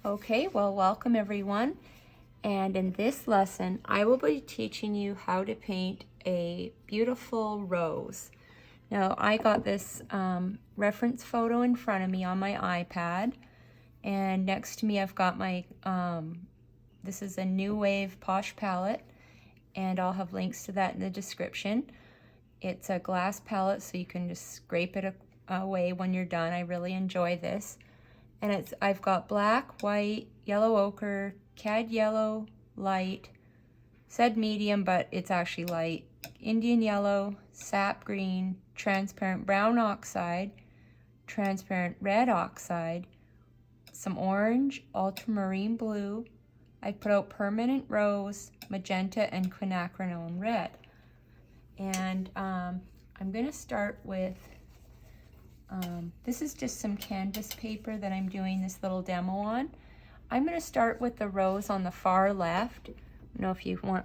Okay, well, welcome everyone. And in this lesson, I will be teaching you how to paint a beautiful rose. Now, I got this reference photo in front of me on my iPad. And next to me, I've got my, this is a New Wave Posh palette. And I'll have links to that in the description. It's a glass palette, so you can just scrape it away when you're done. I really enjoy this. And I've got black, white, yellow ochre, cad yellow, light, said medium, but it's actually light, Indian yellow, sap green, transparent brown oxide, transparent red oxide, some orange, ultramarine blue. I put out permanent rose, magenta, and quinacridone red. And I'm going to start with this is just some canvas paper that I'm doing this little demo on. I'm going to start with the rose on the far left. I don't know if you want,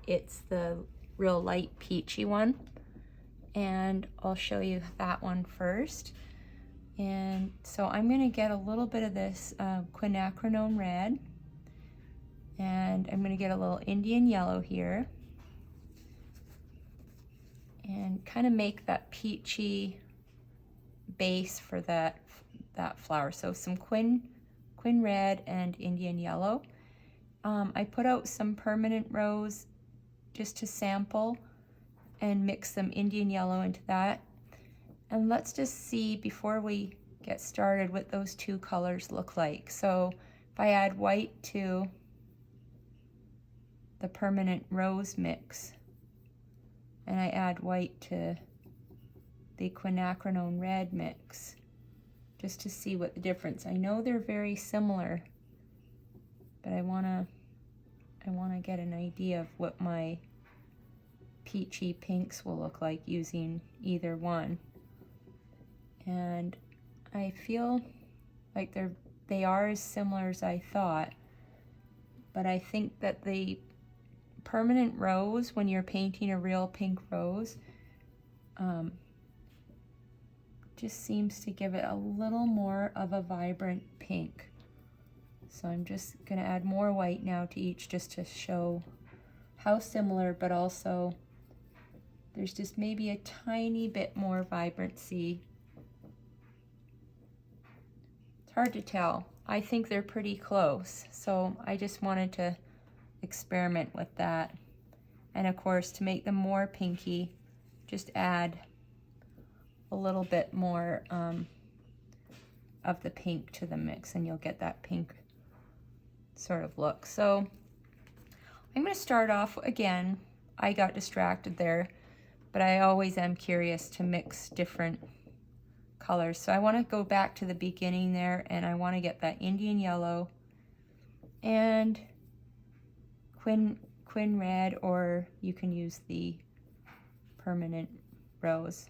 it's the real light peachy one. And I'll show you that one first. And so I'm going to get a little bit of this quinacridone red. And I'm going to get a little Indian yellow here. And kind of make that peachy base for that flower. So some quin red and Indian yellow. I put out some permanent rose just to sample and mix some Indian yellow into that. And let's just see before we get started what those two colors look like. So if I add white to the permanent rose mix and I add white to the quinacridone red mix, just to see what the difference. I know they're very similar, but I wanna get an idea of what my peachy pinks will look like using either one. And I feel like they are as similar as I thought, but I think that the permanent rose, when you're painting a real pink rose, just seems to give it a little more of a vibrant pink. So I'm just going to add more white now to each just to show how similar, but also there's just maybe a tiny bit more vibrancy. It's hard to tell. I think they're pretty close, so I just wanted to experiment with that. And of course, to make them more pinky, just add a little bit more of the pink to the mix, and you'll get that pink sort of look. So I'm going to start off again. I got distracted there, but I always am curious to mix different colors. So I want to go back to the beginning there, and I want to get that Indian yellow and quin red, or you can use the permanent rose.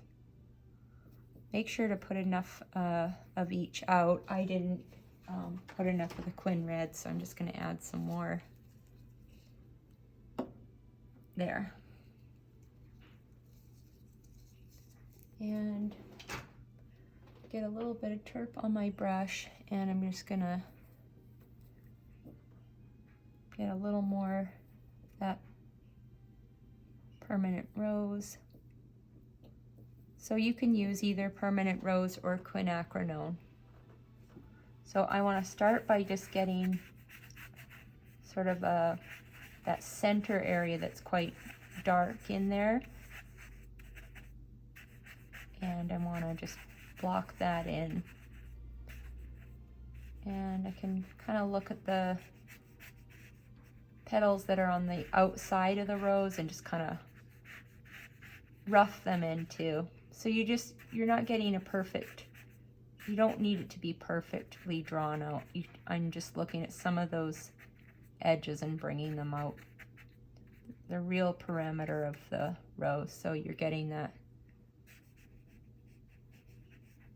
Make sure to put enough of each out. I didn't put enough of the quin red, so I'm just going to add some more there. And get a little bit of turp on my brush, and I'm just going to get a little more of that permanent rose. So you can use either permanent rose or quinacridone. So I want to start by just getting sort of that center area that's quite dark in there. And I want to just block that in. And I can kind of look at the petals that are on the outside of the rose and just kind of rough them in too. So you're not getting a perfect, you don't need it to be perfectly drawn out. I'm just looking at some of those edges and bringing them out. The real perimeter of the rose, so you're getting that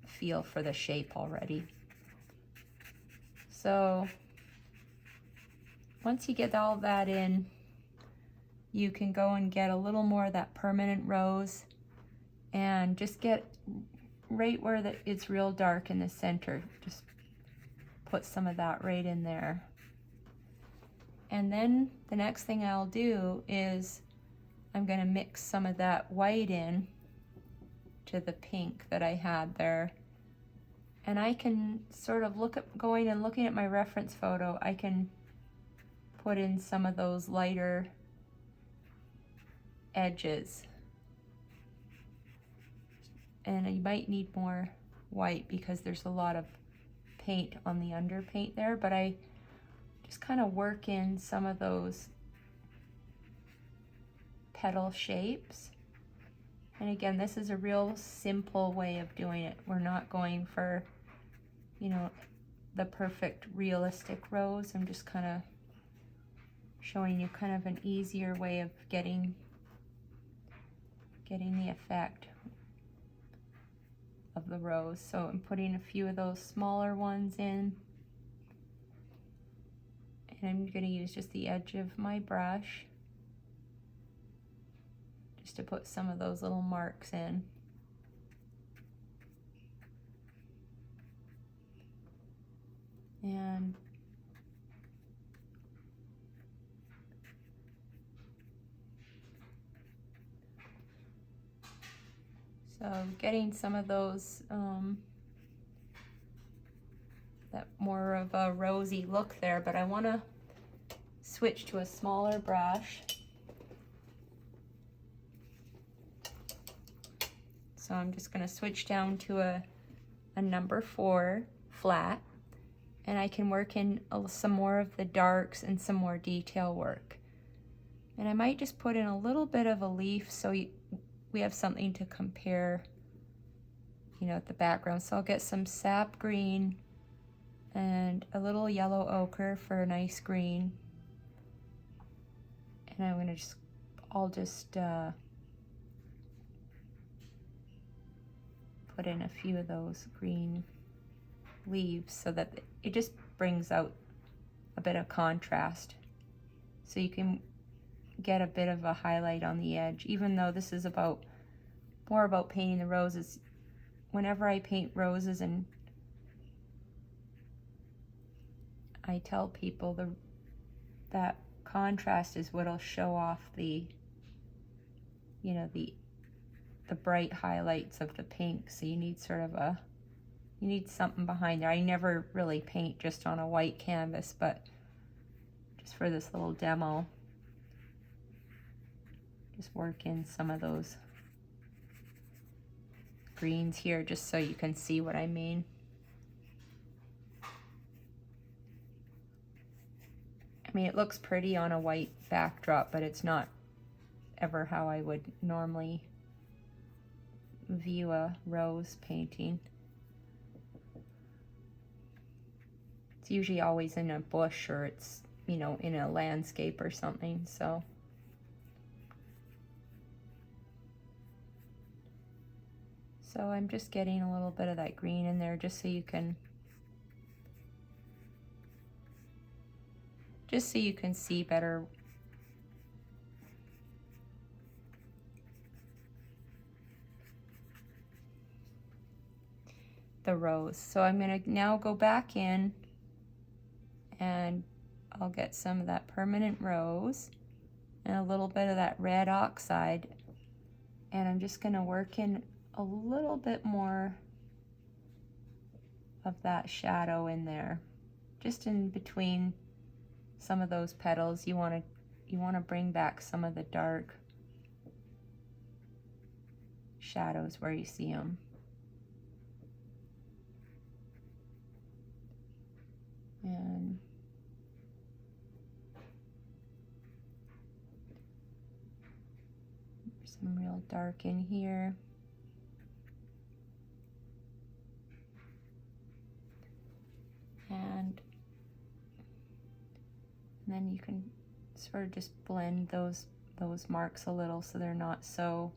feel for the shape already. So once you get all that in, you can go and get a little more of that permanent rose and just get right where it's real dark in the center. Just put some of that right in there. And then the next thing I'll do is I'm going to mix some of that white in to the pink that I had there. And I can sort of going and looking at my reference photo, I can put in some of those lighter edges. And you might need more white because there's a lot of paint on the underpaint there, but I just kind of work in some of those petal shapes. And again, this is a real simple way of doing it. We're not going for, you know, the perfect realistic rose. I'm just kind of showing you kind of an easier way of getting the effect of the rose. So I'm putting a few of those smaller ones in. And I'm going to use just the edge of my brush just to put some of those little marks in. And so getting some of those, that more of a rosy look there, but I want to switch to a smaller brush. So I'm just going to switch down to a number 4 flat, and I can work in some more of the darks and some more detail work. And I might just put in a little bit of a leaf so we have something to compare, you know, at the background. So I'll get some sap green and a little yellow ochre for a nice green. And I'm going to I'll just put in a few of those green leaves so that it just brings out a bit of contrast. So you can get a bit of a highlight on the edge, even though this is more about painting the roses. Whenever I paint roses, and I tell people that contrast is what'll show off the, you know, the bright highlights of the pink. So you need sort of you need something behind there. I never really paint just on a white canvas, but just for this little demo, just work in some of those greens here just so you can see what I mean. I mean, it looks pretty on a white backdrop, but it's not ever how I would normally view a rose painting. It's usually always in a bush, or it's, you know, in a landscape or something. So I'm just getting a little bit of that green in there just so you can see better the rose. So I'm going to now go back in and I'll get some of that permanent rose and a little bit of that red oxide, and I'm just going to work in a little bit more of that shadow in there, just in between some of those petals. You want to bring back some of the dark shadows where you see them. And some real dark in here. And then you can sort of just blend those marks a little so they're not so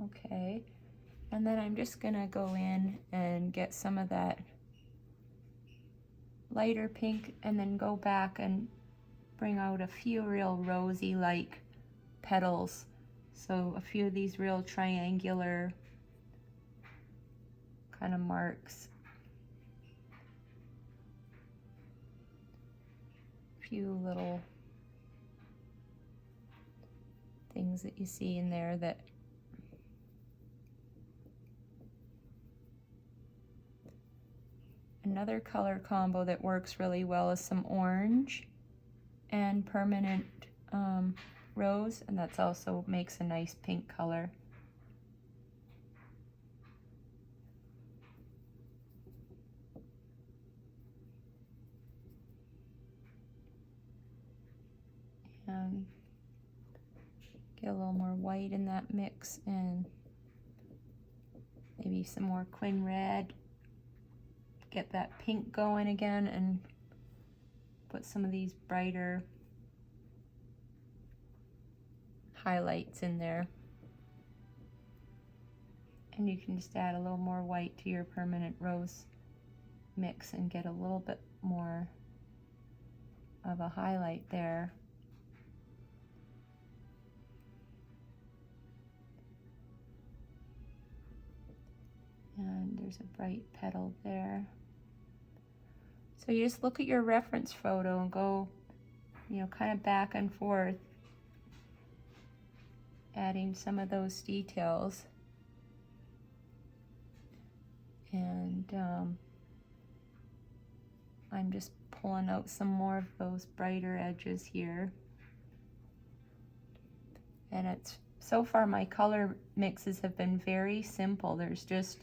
okay. And then I'm just gonna go in and get some of that lighter pink and then go back and bring out a few real rosy like petals. So a few of these real triangular kind of marks. A few little things that you see in there that another color combo that works really well is some orange and permanent rose, and that's also makes a nice pink color. And get a little more white in that mix, and maybe some more quin red. Get that pink going again, and put some of these brighter highlights in there. And you can just add a little more white to your permanent rose mix and get a little bit more of a highlight there. And there's a bright petal there. So you just look at your reference photo and go, you know, kind of back and forth, adding some of those details. And I'm just pulling out some more of those brighter edges here. And it's, so far my color mixes have been very simple. There's just,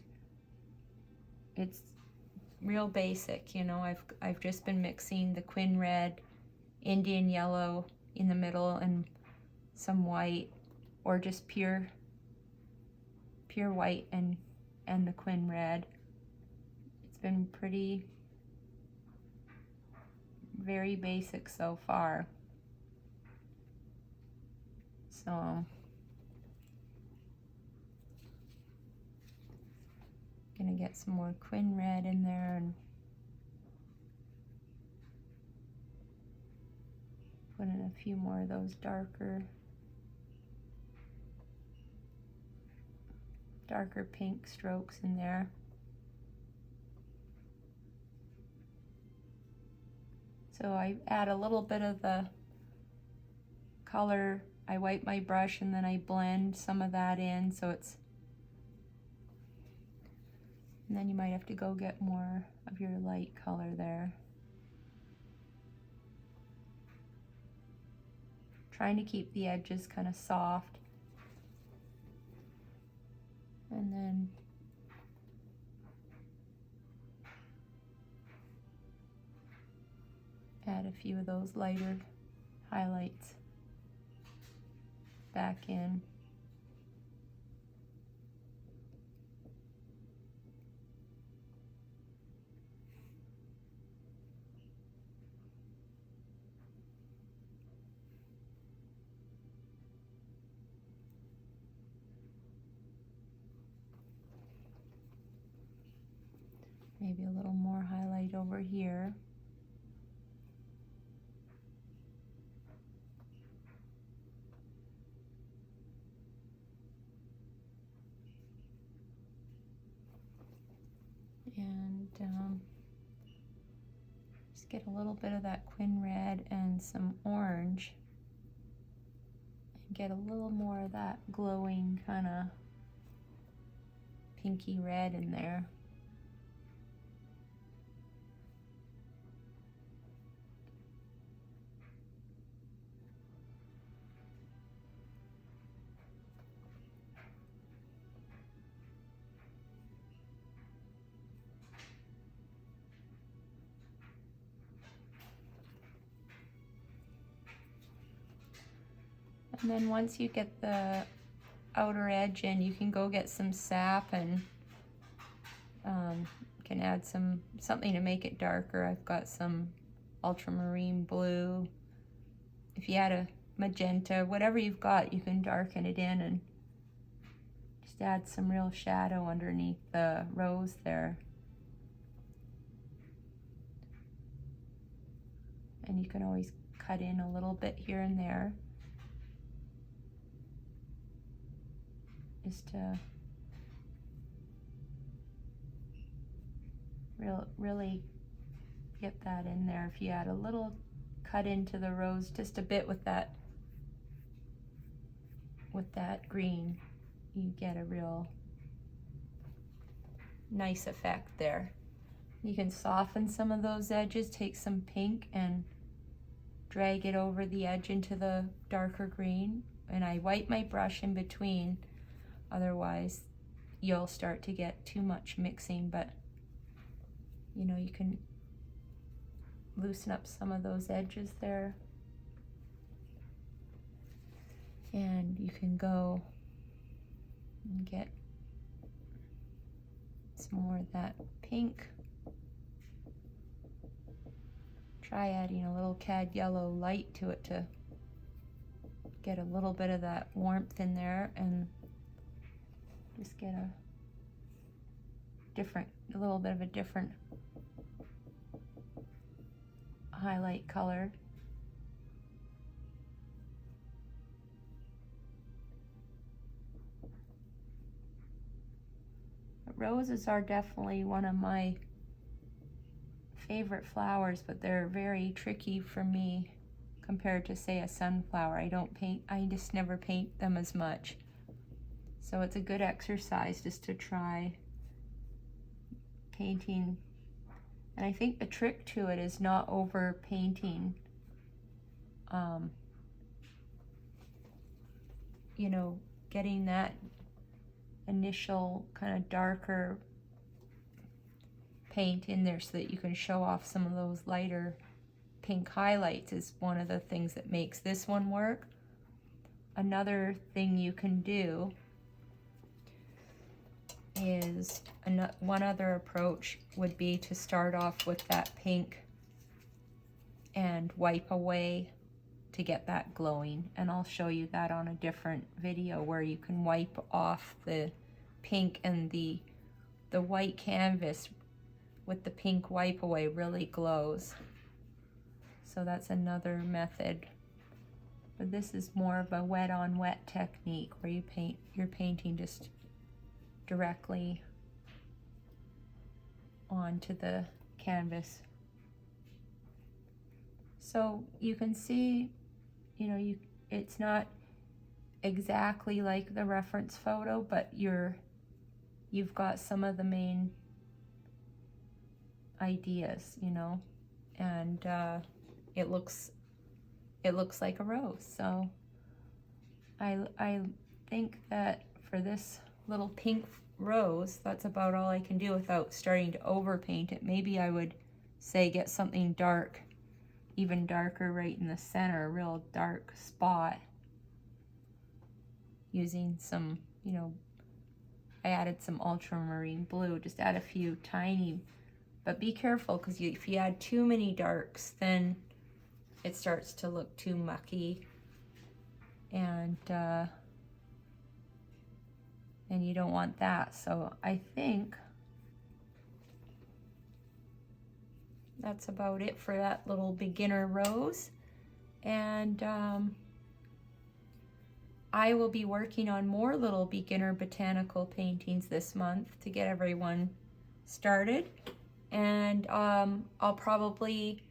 it's real basic, you know. I've just been mixing the quin red, Indian yellow in the middle, and some white, or just pure white and the quin red. It's been pretty, very basic so far. So gonna get some more quin red in there and put in a few more of those darker pink strokes in there. So I add a little bit of the color, I wipe my brush and then I blend some of that in, so it's, and then you might have to go get more of your light color there. Trying to keep the edges kind of soft. And then add a few of those lighter highlights back in. Maybe a little more highlight over here. And just get a little bit of that quin red and some orange. And get a little more of that glowing kind of pinky red in there. And then once you get the outer edge in, you can go get some sap and can add something to make it darker. I've got some ultramarine blue. If you add a magenta, whatever you've got, you can darken it in and just add some real shadow underneath the rose there. And you can always cut in a little bit here and there, just to really get that in there. If you add a little cut into the rose, just a bit with that green, you get a real nice effect there. You can soften some of those edges, take some pink and drag it over the edge into the darker green, and I wipe my brush in between, otherwise you'll start to get too much mixing. But you know, you can loosen up some of those edges there, and you can go and get some more of that pink. Try adding a little cad yellow light to it to get a little bit of that warmth in there, and just get a little bit of a different highlight color. Roses are definitely one of my favorite flowers, but they're very tricky for me compared to, say, a sunflower. I just never paint them as much. So it's a good exercise just to try painting. And I think the trick to it is not over painting. You know, getting that initial kind of darker paint in there so that you can show off some of those lighter pink highlights is one of the things that makes this one work. Another thing you can do is, one other approach would be to start off with that pink and wipe away to get that glowing, and I'll show you that on a different video where you can wipe off the pink, and the white canvas with the pink wipe away really glows. So that's another method. But this is more of a wet on wet technique where you're painting just directly onto the canvas. So you can see, you know, it's not exactly like the reference photo, but you've got some of the main ideas, you know, and it looks like a rose. So I think that for this little pink rose, that's about all I can do without starting to overpaint it. Maybe I would say get something dark, even darker right in the center, a real dark spot, using some, you know, I added some ultramarine blue, just add a few tiny, but be careful, because if you add too many darks, then it starts to look too mucky, and you don't want that. So I think that's about it for that little beginner rose. And I will be working on more little beginner botanical paintings this month to get everyone started. And I'll probably,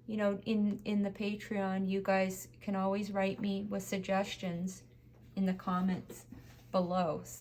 you know, in the Patreon, you guys can always write me with suggestions in the comments below.